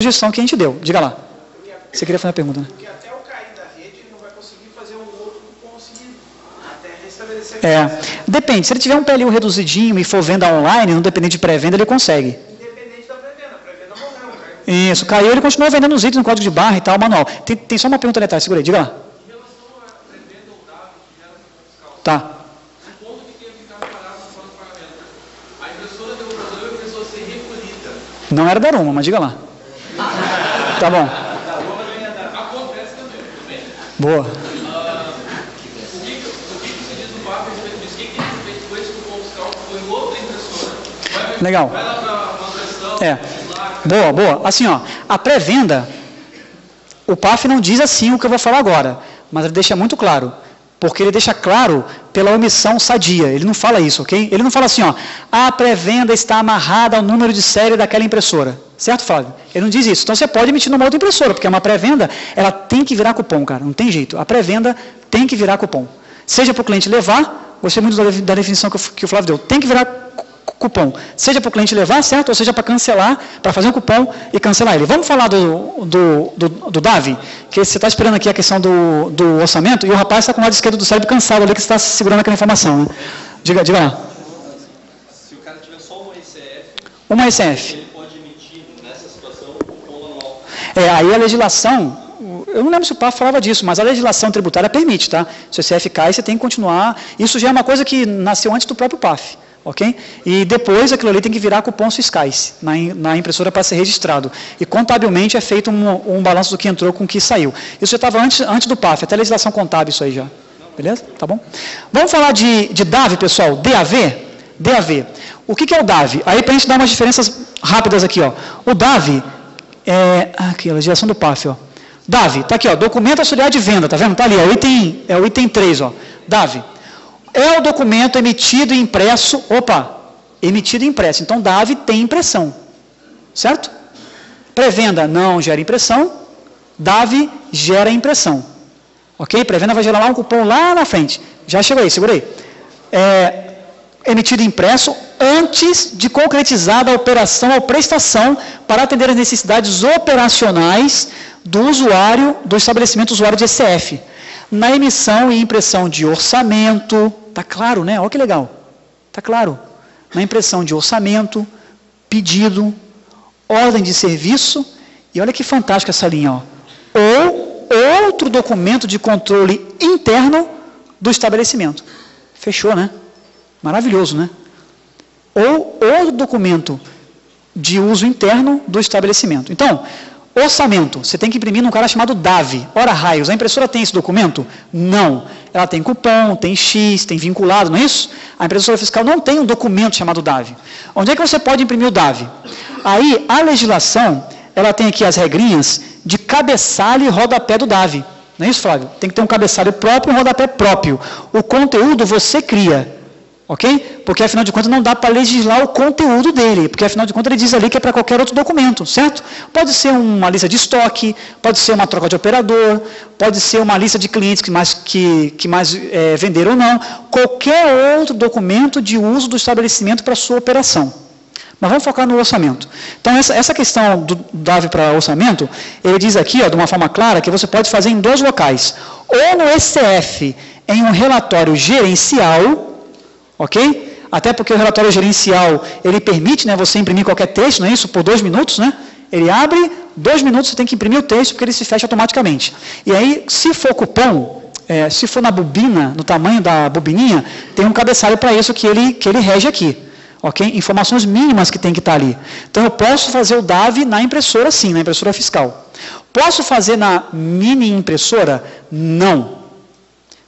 sugestão que a gente deu. Diga lá. Você queria fazer uma pergunta, né? Porque até o cair da rede, ele não vai conseguir fazer um outro conseguir até restabelecer. Depende. Se ele tiver um PLU reduzidinho e for venda online, não dependente de pré-venda, ele consegue. Independente da pré-venda. A pré-venda morreu. Caiu. Isso. Caiu, ele continua vendendo os itens no código de barra e tal, manual. Tem só uma pergunta ali atrás. Segura aí. Diga lá. Em relação à pré-venda ou DAV que gera fiscal. Tá. O ponto que tinha ficado parado no plano de pagamento. A impressora deu problema e precisou ser recolhida. Não era da Aruma, mas diga lá. Tá bom. Acontece também. Boa. O que você diz do BAF a respeito disso? O que ele fez com esse cupom fiscal que foi em outra impressora? Legal. Vai lá para uma impressão. Boa. Assim, ó, a pré-venda, o PAF não diz assim o que eu vou falar agora, mas ele deixa muito claro. Porque ele deixa claro pela omissão sadia. Ele não fala isso, ok? Ele não fala assim, ó, a pré-venda está amarrada ao número de série daquela impressora. Certo, Flávio? Ele não diz isso. Então você pode emitir numa outra impressora, porque uma pré-venda, ela tem que virar cupom, cara. Não tem jeito. A pré-venda tem que virar cupom. Seja para o cliente levar, gostei muito da definição que o Flávio deu, tem que virar cupom. Seja para o cliente levar, certo? Ou seja para cancelar, para fazer um cupom e cancelar ele. Vamos falar do DAV, que você está esperando aqui a questão do orçamento, e o rapaz está com o lado esquerdo do cérebro cansado ali, que está segurando aquela informação. Né? Diga lá. Se o cara tiver só uma ECF. ele pode emitir, nessa situação, o cupom anual. Aí a legislação, eu não lembro se o PAF falava disso, mas a legislação tributária permite, tá? Se o ECF cai, você tem que continuar. Isso já é uma coisa que nasceu antes do próprio PAF. Ok? E depois aquilo ali tem que virar cupons fiscais na impressora para ser registrado. E contabilmente é feito um balanço do que entrou com o que saiu. Isso já estava antes do PAF, até a legislação contábil isso aí já. Beleza? Tá bom? Vamos falar de DAV, pessoal. DAV. O que é o DAV? Aí para a gente dar umas diferenças rápidas aqui, ó. O DAV aqui, a legislação do PAF, ó. DAV, está aqui, ó. Documento auxiliar de venda, tá vendo? Está ali, é o item 3, ó. DAV. É o documento emitido e impresso, emitido e impresso. Então, DAV tem impressão, certo? Pré-venda não gera impressão, DAV gera impressão. Ok? Pré-venda vai gerar lá um cupom lá na frente. Já chegou aí, segura aí. Emitido e impresso antes de concretizada a operação ou prestação para atender as necessidades operacionais do usuário, do estabelecimento usuário de ECF. Na emissão e impressão de orçamento, tá claro, né? Olha que legal, tá claro. Na impressão de orçamento, pedido, ordem de serviço, e olha que fantástica essa linha, ó. Ou outro documento de controle interno do estabelecimento. Fechou, né? Maravilhoso, né? Ou outro documento de uso interno do estabelecimento. Então, orçamento, você tem que imprimir num cara chamado DAV. Ora raios, a impressora tem esse documento? Não. Ela tem cupom, tem X, tem vinculado, não é isso? A impressora fiscal não tem um documento chamado DAV. Onde é que você pode imprimir o DAV? Aí, a legislação, ela tem aqui as regrinhas de cabeçalho e rodapé do DAV. Não é isso, Flávio? Tem que ter um cabeçalho próprio e um rodapé próprio. O conteúdo você cria. Ok? Porque, afinal de contas, não dá para legislar o conteúdo dele, porque, afinal de contas, ele diz ali que é para qualquer outro documento, certo? Pode ser uma lista de estoque, pode ser uma troca de operador, pode ser uma lista de clientes que mais venderam ou não, qualquer outro documento de uso do estabelecimento para a sua operação. Mas vamos focar no orçamento. Então, essa questão do DAV para orçamento, ele diz aqui, ó, de uma forma clara, que você pode fazer em dois locais. Ou no ECF, em um relatório gerencial, ok? Até porque o relatório gerencial, ele permite, né, você imprimir qualquer texto, não é isso? Por 2 minutos, né? Ele abre, 2 minutos você tem que imprimir o texto, porque ele se fecha automaticamente. E aí, se for cupom, se for na bobina, no tamanho da bobininha, tem um cabeçalho para isso que ele rege aqui. Ok? Informações mínimas que tem que estar ali. Então, eu posso fazer o DAV na impressora, sim, na impressora fiscal. Posso fazer na mini impressora? Não.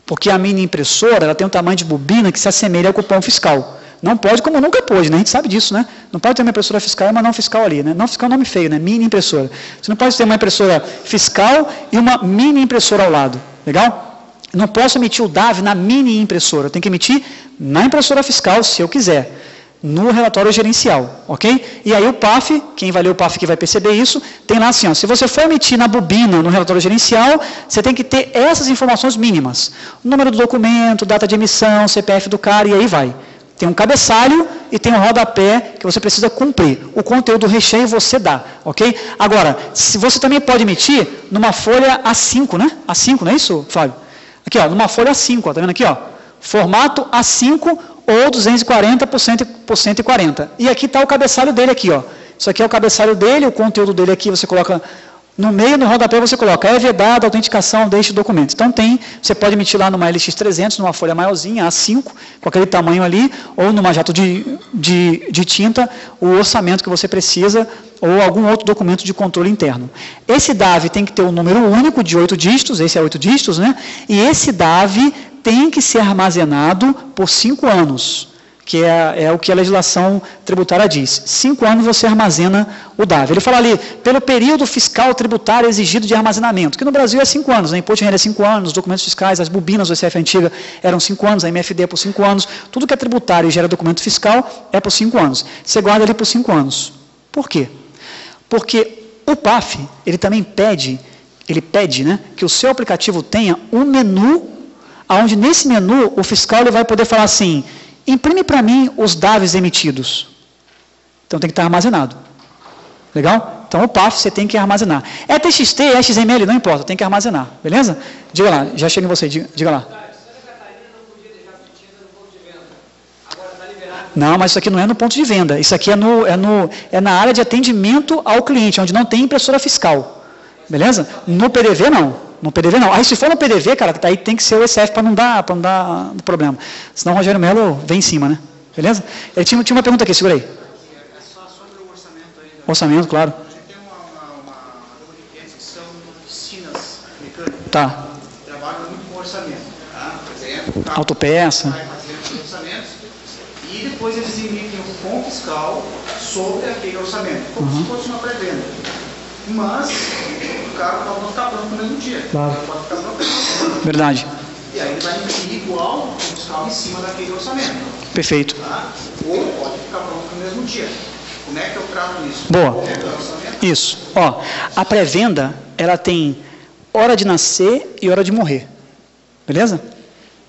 Porque a mini impressora, ela tem um tamanho de bobina que se assemelha ao cupom fiscal. Não pode, como nunca pôde, né? A gente sabe disso, né? Não pode ter uma impressora fiscal e uma não fiscal ali, né? Não fiscal é um nome feio, né? Mini impressora. Você não pode ter uma impressora fiscal e uma mini impressora ao lado. Legal? Não posso emitir o DAV na mini impressora. Eu tenho que emitir na impressora fiscal, se eu quiser. No relatório gerencial, ok? E aí o PAF, quem vai ler o PAF que vai perceber isso, tem lá assim, ó, se você for emitir na bobina, no relatório gerencial, você tem que ter essas informações mínimas. O número do documento, data de emissão, CPF do cara, e aí vai. Tem um cabeçalho e tem um rodapé que você precisa cumprir. O conteúdo do recheio você dá, ok? Agora, se você também pode emitir numa folha A5, né? A5, não é isso, Flávio? Aqui, ó, numa folha A5, ó, tá vendo aqui, ó? Formato A5 ou 240 por 140. E aqui está o cabeçalho dele aqui, ó. Isso aqui é o cabeçalho dele, o conteúdo dele aqui você coloca no meio, no rodapé você coloca, é vedado a autenticação deste documento. Então você pode emitir lá numa LX300, numa folha maiorzinha, A5, com aquele tamanho ali, ou numa jato de tinta, o orçamento que você precisa, ou algum outro documento de controle interno. Esse DAV tem que ter um número único de 8 dígitos, esse é 8 dígitos, né? E esse DAV tem que ser armazenado por 5 anos. Que é o que a legislação tributária diz. 5 anos você armazena o DAV. Ele fala ali, pelo período fiscal tributário exigido de armazenamento, que no Brasil é 5 anos, né? Imposto de renda é 5 anos, os documentos fiscais, as bobinas do ICF antiga eram 5 anos, a MFD é por 5 anos, tudo que é tributário e gera documento fiscal é por 5 anos. Você guarda ali por 5 anos. Por quê? Porque o PAF, ele também pede, né, que o seu aplicativo tenha um menu, onde nesse menu o fiscal ele vai poder falar assim, imprime para mim os DAVs emitidos. Então tem que estar armazenado. Legal? Então o PAF você tem que armazenar. É TXT, é XML, não importa, tem que armazenar. Beleza? Diga lá, já chega em você, diga lá. Não, mas isso aqui não é no ponto de venda. Isso aqui é na área de atendimento ao cliente, onde não tem impressora fiscal. Beleza? No PDV não. No PDV não. Aí se for no PDV, cara, aí tem que ser o ECF para não dar problema. Senão o Rogério Melo vem em cima, né? Beleza? Ele tinha uma pergunta aqui, segura aí. É só sobre o orçamento aí. Orçamento, claro. Tem uma dupla de clientes que são oficinas mecânicas. Tá. Trabalham muito com orçamento. Tá? Por exemplo, o carro Autopeça. vai fazendo orçamentos e depois eles emitem o cupom fiscal sobre aquele orçamento, como se fosse uma pré-venda. Mas o carro pode não ficar pronto no mesmo dia. Claro. Pode ficar pronto. Verdade. E aí ele vai emitir igual o fiscal em cima daquele orçamento. Perfeito. Tá? Ou pode ficar pronto no mesmo dia. Como é que eu trato isso? Boa. Isso. Ó, a pré-venda, ela tem hora de nascer e hora de morrer. Beleza?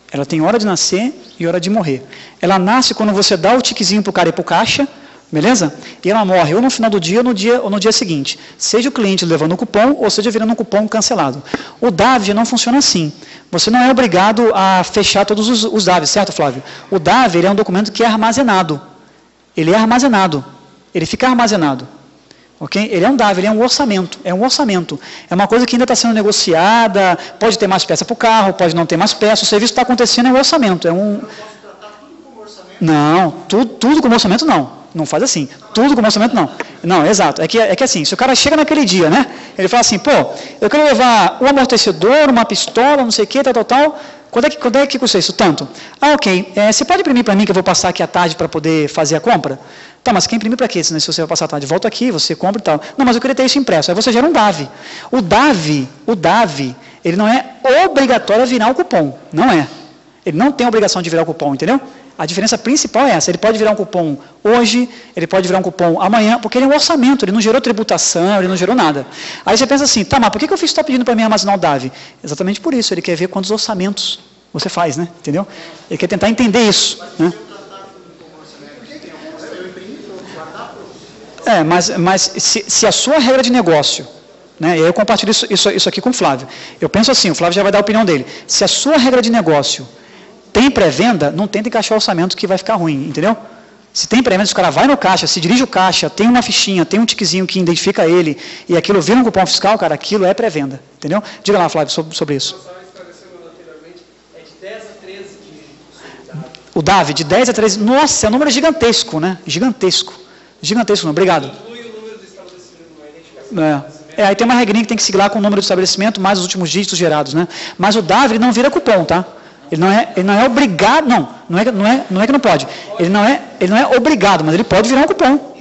Ela tem hora de nascer e hora de morrer. Ela nasce quando você dá o tiquezinho pro cara ir pro caixa, beleza? E ela morre ou no final do dia ou no dia seguinte. Seja o cliente levando o cupom ou seja virando um cupom cancelado. O DAV não funciona assim. Você não é obrigado a fechar todos os DAVs, certo, Flávio? O DAV ele é um documento que é armazenado. Ele é armazenado. Ele fica armazenado. Okay? Ele é um DAV, ele é um orçamento. É um orçamento. É uma coisa que ainda está sendo negociada, pode ter mais peça para o carro, pode não ter mais peça. O serviço está acontecendo, é um orçamento. É um... Não, tudo como orçamento não. Não faz assim. Tudo como orçamento não. Não, exato. É que assim, se o cara chega naquele dia, né? Ele fala assim, pô, eu quero levar um amortecedor, uma pistola, não sei o que, tal. Quando é que custa isso? Tanto. Ah, ok. Você pode imprimir para mim que eu vou passar aqui à tarde para poder fazer a compra? Tá, mas quem imprimir para quê? Se você vai passar à tarde, volta aqui, você compra e tal. Não, mas eu queria ter isso impresso. Aí você gera um DAV. O DAV, ele não é obrigatório a virar o cupom. Não é. Ele não tem a obrigação de virar o cupom, entendeu? A diferença principal é essa. Ele pode virar um cupom hoje, ele pode virar um cupom amanhã, porque ele é um orçamento, ele não gerou tributação, ele não gerou nada. Aí você pensa assim, tá, mas por que o FIS está pedindo para mim armazenar o DAV? Exatamente por isso, ele quer ver quantos orçamentos você faz, né? Entendeu? Ele quer tentar entender isso, né? Mas se a sua regra de negócio, né, e aí eu compartilho isso aqui com o Flávio, eu penso assim, o Flávio já vai dar a opinião dele, se a sua regra de negócio tem pré-venda, não tenta encaixar o orçamento que vai ficar ruim, entendeu? Se tem pré-venda, se o cara vai no caixa, se dirige o caixa, tem uma fichinha, tem um tiquezinho que identifica ele, e aquilo vira um cupom fiscal, cara, aquilo é pré-venda, entendeu? Diga lá, Flávio, sobre isso. É de 10 a 13 dígitos. O DAV, de 10 a 13, nossa, é um número gigantesco, né? Gigantesco, obrigado. Inclui o número do estabelecimento, não é identificação. Aí tem uma regrinha que tem que seguir lá com o número do estabelecimento, mais os últimos dígitos gerados, né? Mas o DAV ele não vira cupom, tá? Ele não é obrigado, não é que não pode. Ele não é obrigado, mas ele pode virar um cupom.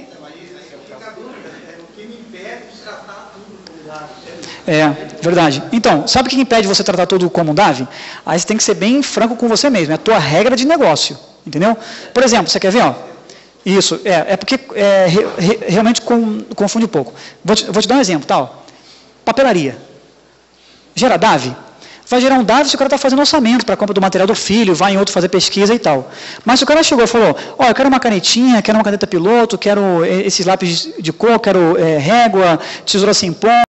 É, verdade. Então, sabe o que impede você tratar tudo como DAV? Aí você tem que ser bem franco com você mesmo, é a tua regra de negócio, entendeu? Por exemplo, você quer ver, ó? Isso, porque realmente confunde um pouco. Vou te dar um exemplo, tá? Ó. Papelaria. Gera DAV? vai gerar um dado se o cara está fazendo orçamento para a compra do material do filho, vai em outro fazer pesquisa e tal. Mas se o cara chegou e falou, ó, eu quero uma canetinha, quero uma caneta piloto, quero esses lápis de cor, quero régua, tesoura sem ponta,